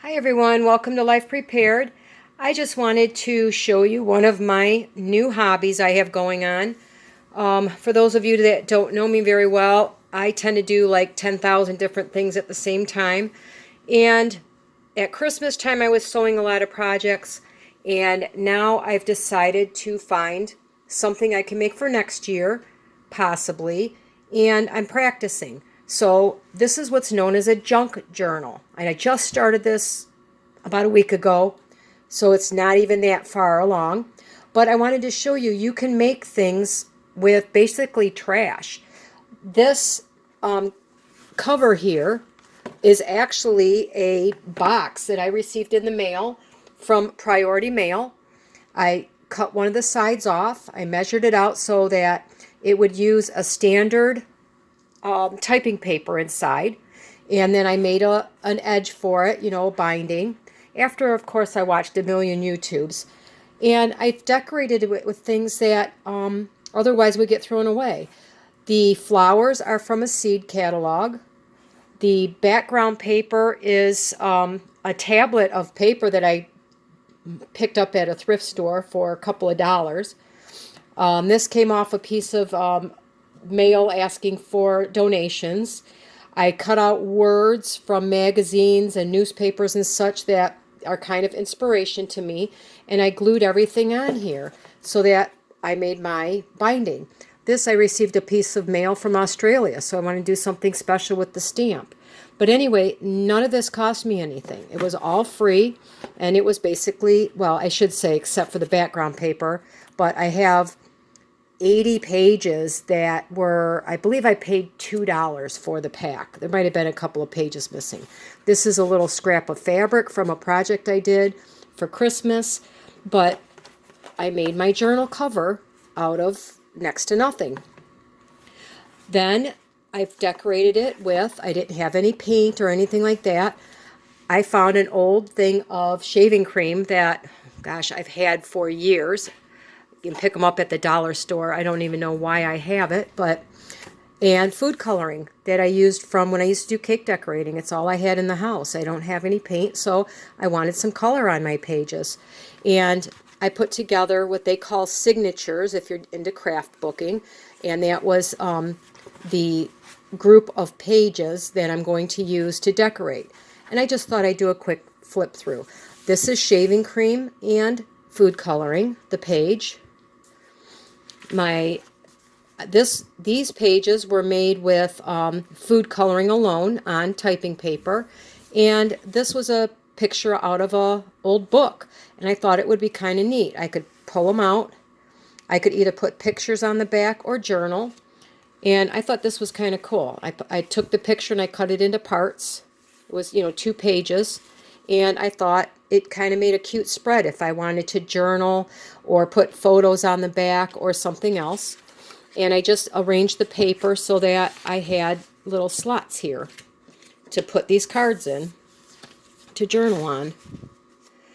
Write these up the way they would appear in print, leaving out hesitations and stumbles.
Hi everyone, welcome to Life Prepared. I just wanted to show you one of my new hobbies I have going on. For those of you that don't know me very well, I tend to do like 10,000 different things at the same time. And at Christmas time I was sewing a lot of projects, and now I've decided to find something I can make for next year, possibly, and I'm practicing. So this is what's known as a junk journal. And I just started this about a week ago, so it's not even that far along. But I wanted to show you, you can make things with basically trash. This cover here is actually a box that I received in the mail from Priority Mail. I cut one of the sides off. I measured it out so that it would use a standard typing paper inside, and then I made an edge for it, binding. After, of course, I watched a million YouTubes, and I've decorated it with things that otherwise would get thrown away. The flowers are from a seed catalog. The background paper is a tablet of paper that I picked up at a thrift store for a couple of dollars. This came off a piece of mail asking for donations. I cut out words from magazines and newspapers and such that are kind of inspiration to me, and I glued everything on here so that I made my binding. This I received a piece of mail from Australia, so I want to do something special with the stamp. But anyway, none of this cost me anything. It was all free, and it was basically, well, I should say except for the background paper, but I have 80 pages that were, I believe I paid $2 for the pack. There might have been a couple of pages missing. This is a little scrap of fabric from a project I did for Christmas, but I made my journal cover out of next to nothing. Then I've decorated it with, I didn't have any paint or anything like that. I found an old thing of shaving cream that, gosh, I've had for years. You can pick them up at the dollar store. I don't even know why I have it, and food coloring that I used from when I used to do cake decorating. It's all I had in the house. I don't have any paint, so I wanted some color on my pages. And I put together what they call signatures if you're into craft booking, and that was the group of pages that I'm going to use to decorate. And I just thought I'd do a quick flip through. This is shaving cream and food coloring, the page. These pages were made with food coloring alone on typing paper, and this was a picture out of a old book, and I thought it would be kind of neat. I could pull them out. I could either put pictures on the back or journal, and I thought this was kind of cool. I took the picture and I cut it into parts. It was 2 pages, and I thought it kind of made a cute spread if I wanted to journal or put photos on the back or something else. And I just arranged the paper so that I had little slots here to put these cards in to journal on.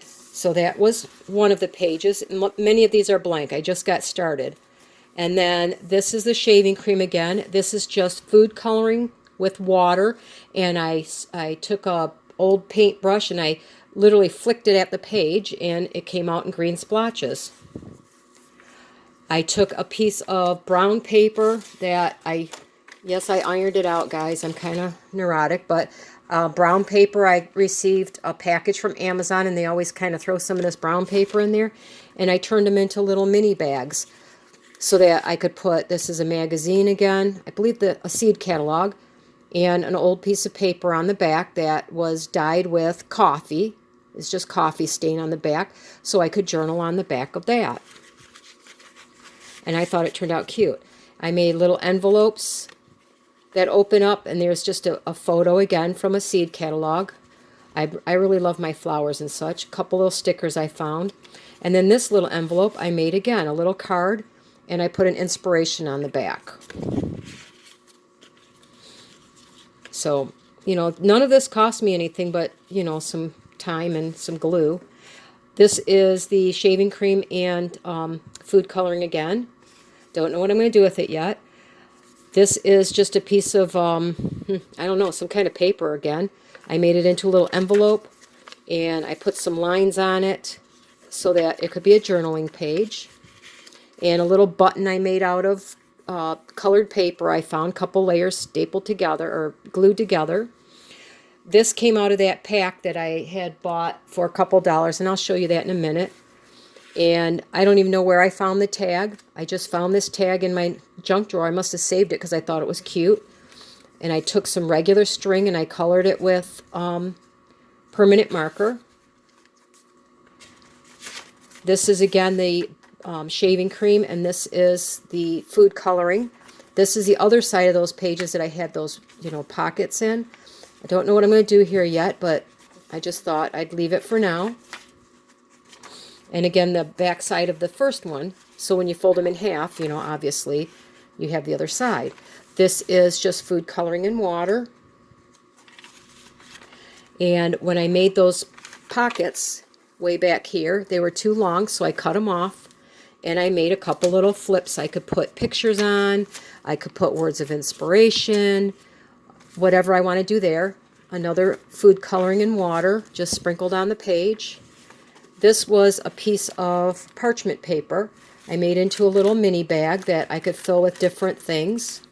So that was one of the pages. Many of these are blank. I just got started. And then this is the shaving cream again. This is just food coloring with water, and I took a old paintbrush and I literally flicked it at the page, and it came out in green splotches. I took a piece of brown paper that I ironed it out, guys. I'm kind of neurotic, but brown paper, I received a package from Amazon, and they always kind of throw some of this brown paper in there, and I turned them into little mini bags so that I could put, this is a magazine again, I believe a seed catalog, and an old piece of paper on the back that was dyed with coffee. It's just coffee stain on the back, so I could journal on the back of that. And I thought it turned out cute. I made little envelopes that open up, and there's just a photo again from a seed catalog. I really love my flowers and such. A couple little stickers I found. And then this little envelope I made again, a little card, and I put an inspiration on the back. So, none of this cost me anything but, some time and some glue. This is the shaving cream and food coloring again. Don't know what I'm going to do with it yet. This is just a piece of, I don't know, some kind of paper again. I made it into a little envelope, and I put some lines on it so that it could be a journaling page. And a little button I made out of colored paper. I found a couple layers stapled together or glued together. This came out of that pack that I had bought for a couple dollars, and I'll show you that in a minute. And I don't even know where I found the tag. I just found this tag in my junk drawer. I must have saved it because I thought it was cute. And I took some regular string and I colored it with permanent marker. This is again the shaving cream, and this is the food coloring. This is the other side of those pages that I had those, pockets in. I don't know what I'm going to do here yet, but I just thought I'd leave it for now. And again, the back side of the first one. So when you fold them in half, obviously you have the other side. This is just food coloring in water. And when I made those pockets way back here, they were too long, so I cut them off. And I made a couple little flips I could put pictures on. I could put words of inspiration, whatever I want to do there. Another food coloring in water, just sprinkled on the page. This was a piece of parchment paper I made into a little mini bag that I could fill with different things.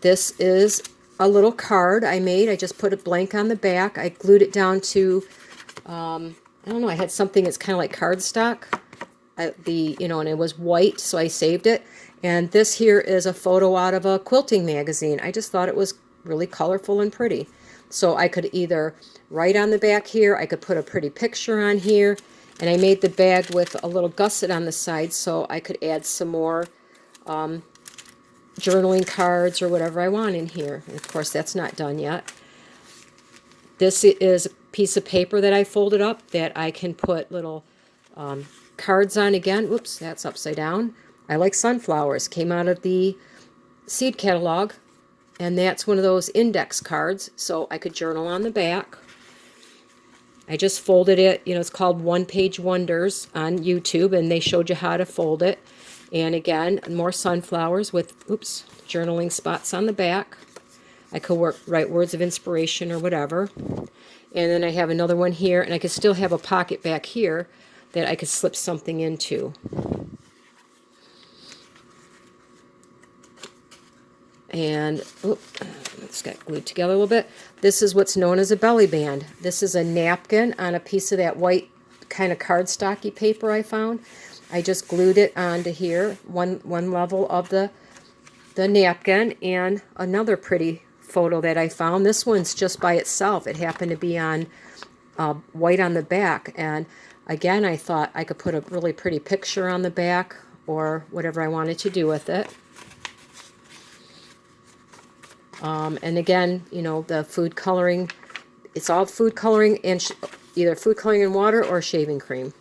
This is a little card I made. I just put a blank on the back. I glued it down to, I don't know, I had something that's kind of like cardstock. And it was white, so I saved it. And this here is a photo out of a quilting magazine. I just thought it was really colorful and pretty. So I could either write on the back here, I could put a pretty picture on here, and I made the bag with a little gusset on the side so I could add some more journaling cards or whatever I want in here. And of course, that's not done yet. This is a piece of paper that I folded up that I can put little cards on again. Whoops, that's upside down. I like sunflowers. Came out of the seed catalog. And that's one of those index cards, so I could journal on the back. I just folded it. It's called One Page Wonders on YouTube, and they showed you how to fold it. And again, more sunflowers with, journaling spots on the back. I could write words of inspiration or whatever. And then I have another one here, and I could still have a pocket back here that I could slip something into. And it's got glued together a little bit. This is what's known as a belly band. This is a napkin on a piece of that white kind of cardstocky paper I found. I just glued it onto here, one level of the napkin, and another pretty photo that I found. This one's just by itself. It happened to be on white on the back, and again, I thought I could put a really pretty picture on the back or whatever I wanted to do with it. And again, the food coloring, it's all food coloring and either food coloring in water or shaving cream.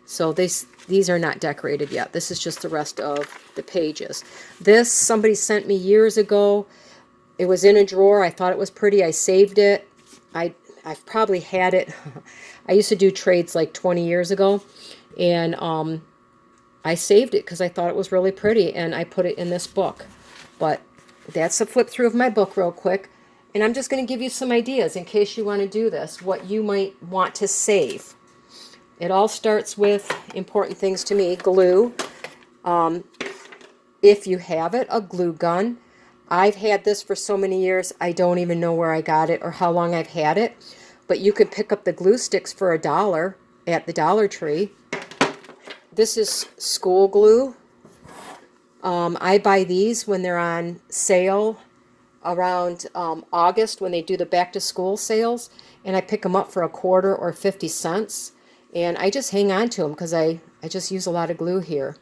So these are not decorated yet. This is just the rest of the pages. This somebody sent me years ago. It was in a drawer. I thought it was pretty. I saved it. I've probably had it. I used to do trades like 20 years ago, and I saved it because I thought it was really pretty, and I put it in this book. But that's a flip through of my book real quick, and I'm just going to give you some ideas in case you want to do this, what you might want to save. It all starts with important things to me. Glue. If you have it, a glue gun. I've had this for so many years, I don't even know where I got it or how long I've had it, but you could pick up the glue sticks for $1 at the Dollar Tree. This is school glue. I buy these when they're on sale around August when they do the back to school sales, and I pick them up for $1 or 50 cents, and I just hang on to them because I just use a lot of glue here.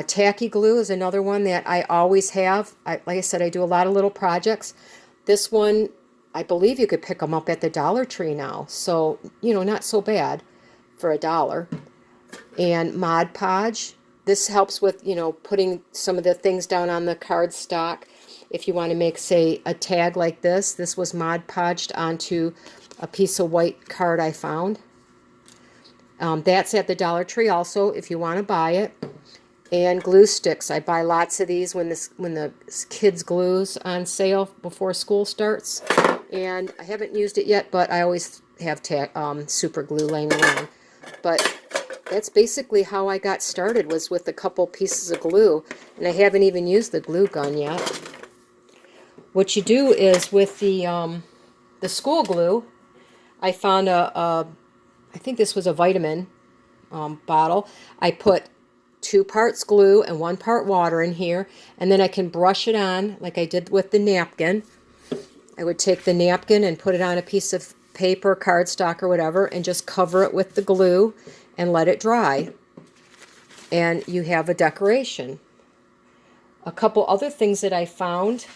Tacky glue is another one that I always have. Like I said, I do a lot of little projects. This one, I believe you could pick them up at the Dollar Tree now, so not so bad for $1. And Mod Podge. This helps with, putting some of the things down on the cardstock. If you want to make, say, a tag like this, this was Mod Podged onto a piece of white card I found. That's at the Dollar Tree also, if you want to buy it. And glue sticks. I buy lots of these when the kids' glue's on sale before school starts. And I haven't used it yet, but I always have super glue laying around. But that's basically how I got started, was with a couple pieces of glue. And I haven't even used the glue gun yet. What you do is with the school glue, I found I think this was a vitamin bottle. I put 2 parts glue and 1 part water in here, and then I can brush it on like I did with the napkin. I would take the napkin and put it on a piece of paper, cardstock, or whatever, and just cover it with the glue and let it dry. And you have a decoration. A couple other things that I found,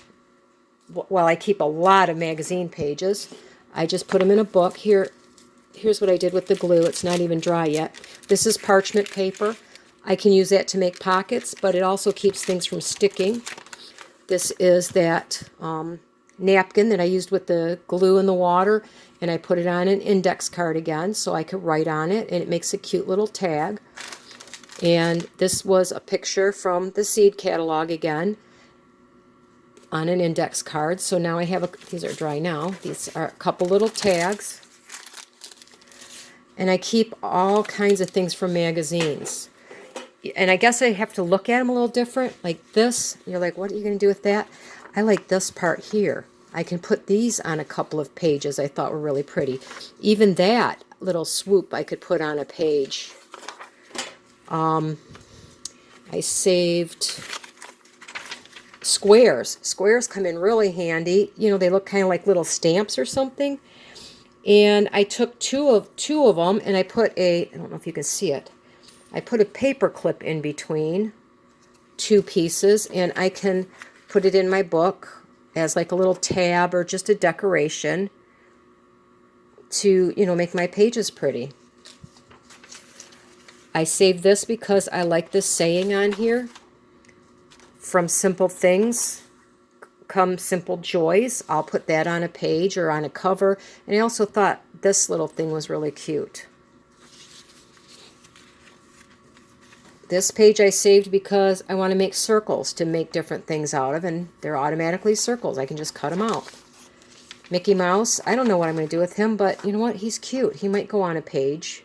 well, I keep a lot of magazine pages. I just put them in a book. Here's what I did with the glue. It's not even dry yet. This is parchment paper. I can use that to make pockets, but it also keeps things from sticking. This is that napkin that I used with the glue and the water, and I put it on an index card again so I could write on it, and it makes a cute little tag. And this was a picture from the seed catalog again on an index card. So now I have these are dry now. These are a couple little tags. And I keep all kinds of things from magazines. And I guess I have to look at them a little different. Like this, you're like, what are you going to do with that? I like this part here. I can put these on a couple of pages I thought were really pretty. Even that little swoop I could put on a page. I saved squares. Squares come in really handy. You know, they look kind of like little stamps or something. And I took two of them, and I put I don't know if you can see it, I put a paper clip in between 2 pieces, and I can put it in my book as like a little tab or just a decoration to, you know, make my pages pretty. I saved this because I like this saying on here, from simple things come simple joys. I'll put that on a page or on a cover. And I also thought this little thing was really cute. This page I saved because I want to make circles to make different things out of, and they're automatically circles. I can just cut them out. Mickey Mouse, I don't know what I'm going to do with him, but you know what? He's cute. He might go on a page.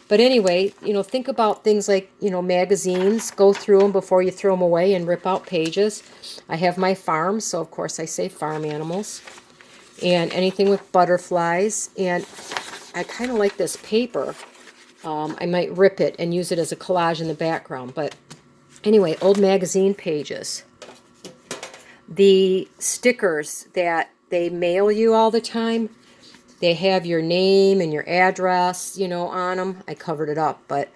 But anyway, you know, think about things like, you know, magazines. Go through them before you throw them away and rip out pages. I have my farm, so of course I say farm animals. And anything with butterflies. And I kind of like this paper. I might rip it and use it as a collage in the background. But anyway, old magazine pages. The stickers that they mail you all the time, they have your name and your address, you know, on them. I covered it up, but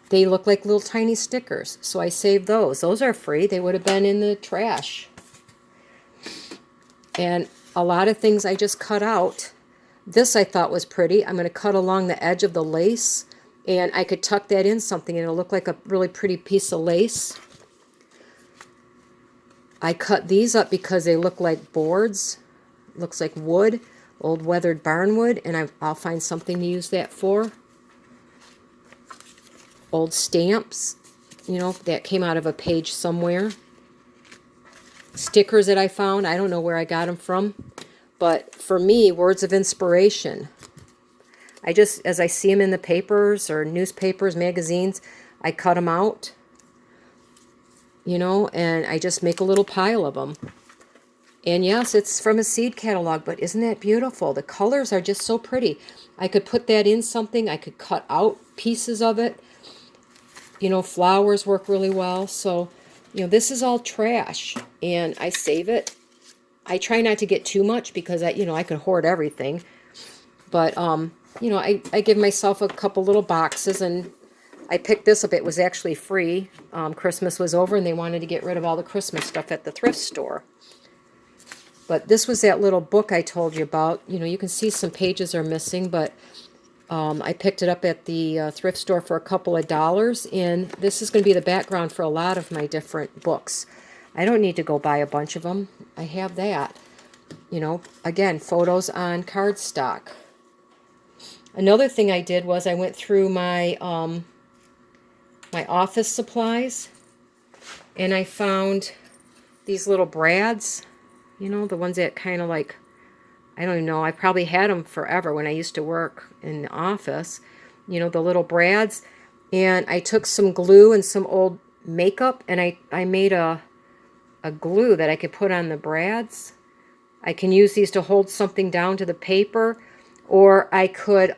they look like little tiny stickers. So I saved those. Those are free. They would have been in the trash. And a lot of things I just cut out. This I thought was pretty. I'm going to cut along the edge of the lace, and I could tuck that in something, and it'll look like a really pretty piece of lace. I cut these up because they look like boards. Looks like wood. Old weathered barnwood, and I'll find something to use that for. Old stamps, you know, that came out of a page somewhere. Stickers that I found, I don't know where I got them from, but for me, words of inspiration. I just, as I see them in the papers or newspapers, magazines, I cut them out, you know, and I just make a little pile of them. And yes, it's from a seed catalog, but isn't that beautiful? The colors are just so pretty. I could put that in something. I could cut out pieces of it. You know, flowers work really well. So, you know, this is all trash, and I save it. I try not to get too much because I could hoard everything. But, you know, I give myself a couple little boxes, and I picked this up. It was actually free. Christmas was over, and they wanted to get rid of all the Christmas stuff at the thrift store. But this was that little book I told you about. You know, you can see some pages are missing, but I picked it up at the thrift store for a couple of dollars, and this is going to be the background for a lot of my different books. I don't need to go buy a bunch of them. I have that. You know, again, photos on cardstock. Another thing I did was I went through my my office supplies, and I found these little brads. You know, the ones that kind of like I don't even know, I probably had them forever when I used to work in the office, you know, the little brads. And I took some glue and some old makeup, and I made a glue that I could put on the brads. I can use these to hold something down to the paper, or I could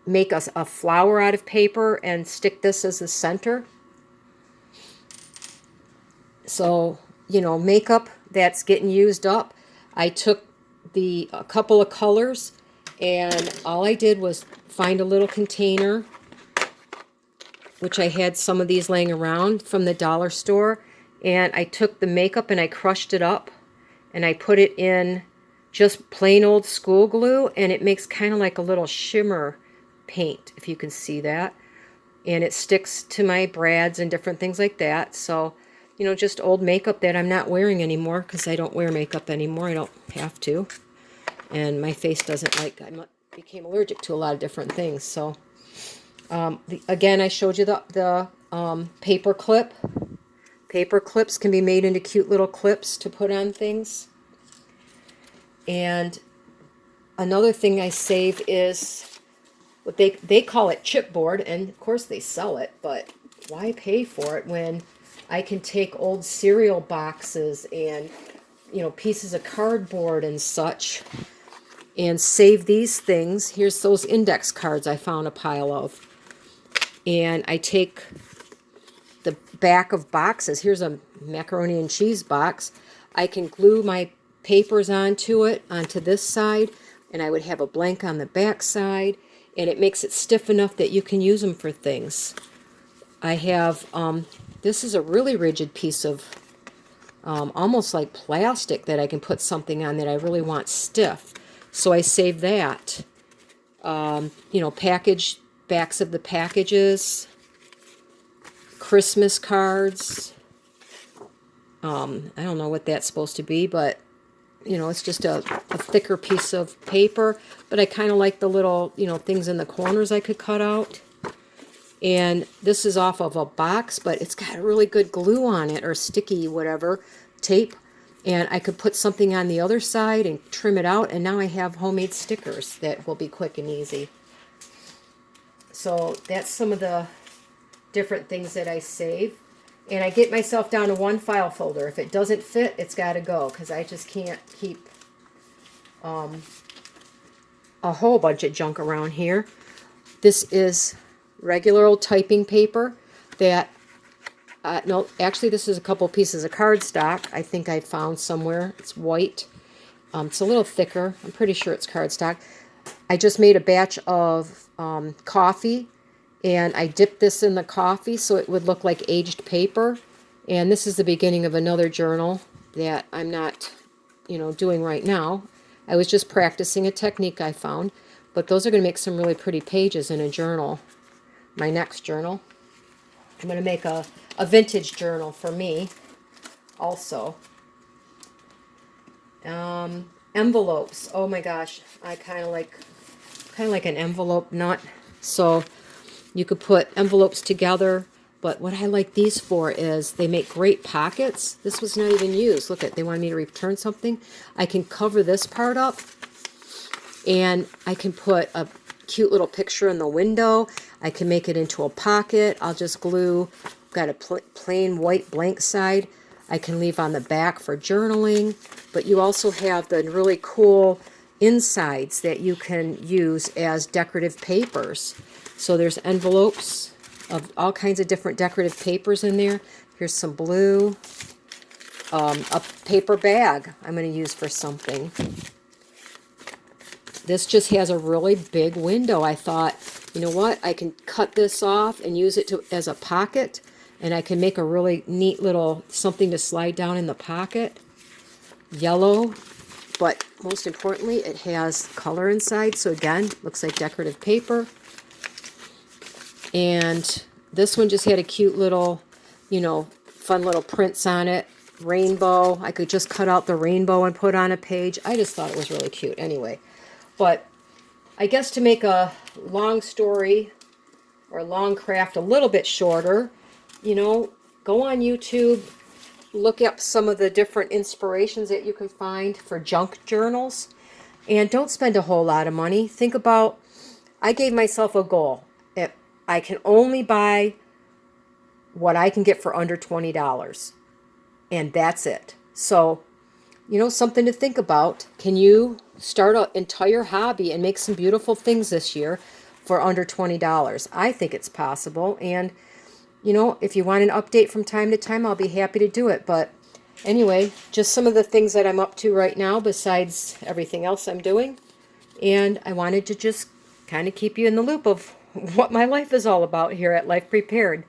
make a flower out of paper and stick this as the center. So, you know, makeup that's getting used up. I took a couple of colors, and all I did was find a little container, which I had some of these laying around from the dollar store, and I took the makeup and I crushed it up, and I put it in just plain old school glue, and it makes kind of like a little shimmer paint, if you can see that. And it sticks to my brads and different things like that. So, you know, just old makeup that I'm not wearing anymore, because I don't wear makeup anymore. I don't have to. And my face doesn't like, I became allergic to a lot of different things. So, again, I showed you the paper clip. Paper clips can be made into cute little clips to put on things. And another thing I save is what they call it chipboard, and of course they sell it, but why pay for it when I can take old cereal boxes and, you know, pieces of cardboard and such, and save these things. Here's those index cards I found a pile of. And I take the back of boxes. Here's a macaroni and cheese box. I can glue my papers onto it, onto this side, and I would have a blank on the back side, and it makes it stiff enough that you can use them for things. I have, this is a really rigid piece of, almost like plastic that I can put something on that I really want stiff. So I save that. You know, backs of the packages, Christmas cards. I don't know what that's supposed to be, but, you know, it's just a thicker piece of paper. But I kind of like the little, you know, things in the corners I could cut out. And this is off of a box, but it's got really good glue on it, or sticky, whatever, tape. And I could put something on the other side and trim it out, and now I have homemade stickers that will be quick and easy. So that's some of the different things that I save. And I get myself down to one file folder. If it doesn't fit, it's got to go, because I just can't keep a whole bunch of junk around here. This is regular old typing paper that, no, actually this is a couple pieces of cardstock I think I found somewhere. It's white. It's a little thicker. I'm pretty sure it's cardstock. I just made a batch of coffee, and I dipped this in the coffee so it would look like aged paper. And this is the beginning of another journal that I'm not, you know, doing right now. I was just practicing a technique I found, but those are going to make some really pretty pages in a journal. My next journal. I'm going to make a vintage journal for me also. Envelopes. Oh my gosh, I kind of like an envelope nut. So you could put envelopes together, but what I like these for is they make great pockets. This was not even used. Look at, they wanted me to return something. I can cover this part up, and I can put a cute little picture in the window. I can make it into a pocket. I'll just glue, got a plain white blank side. I can leave on the back for journaling, but you also have the really cool insides that you can use as decorative papers. So there's envelopes of all kinds of different decorative papers in there. Here's some blue, a paper bag I'm going to use for something. This just has a really big window. I thought, you know what, I can cut this off and use it as a pocket, and I can make a really neat little something to slide down in the pocket. Yellow, but most importantly, it has color inside. So again, looks like decorative paper. And this one just had a cute little, you know, fun little prints on it. Rainbow. I could just cut out the rainbow and put on a page. I just thought it was really cute anyway. But I guess to make a long story or long craft a little bit shorter, you know, go on YouTube, look up some of the different inspirations that you can find for junk journals. And don't spend a whole lot of money. Think about, I gave myself a goal. If I can only buy what I can get for under $20. And that's it. So, something to think about. Can you start an entire hobby and make some beautiful things this year for under $20? I think it's possible. And, if you want an update from time to time, I'll be happy to do it. But anyway, just some of the things that I'm up to right now besides everything else I'm doing. And I wanted to just kind of keep you in the loop of what my life is all about here at Life Prepared.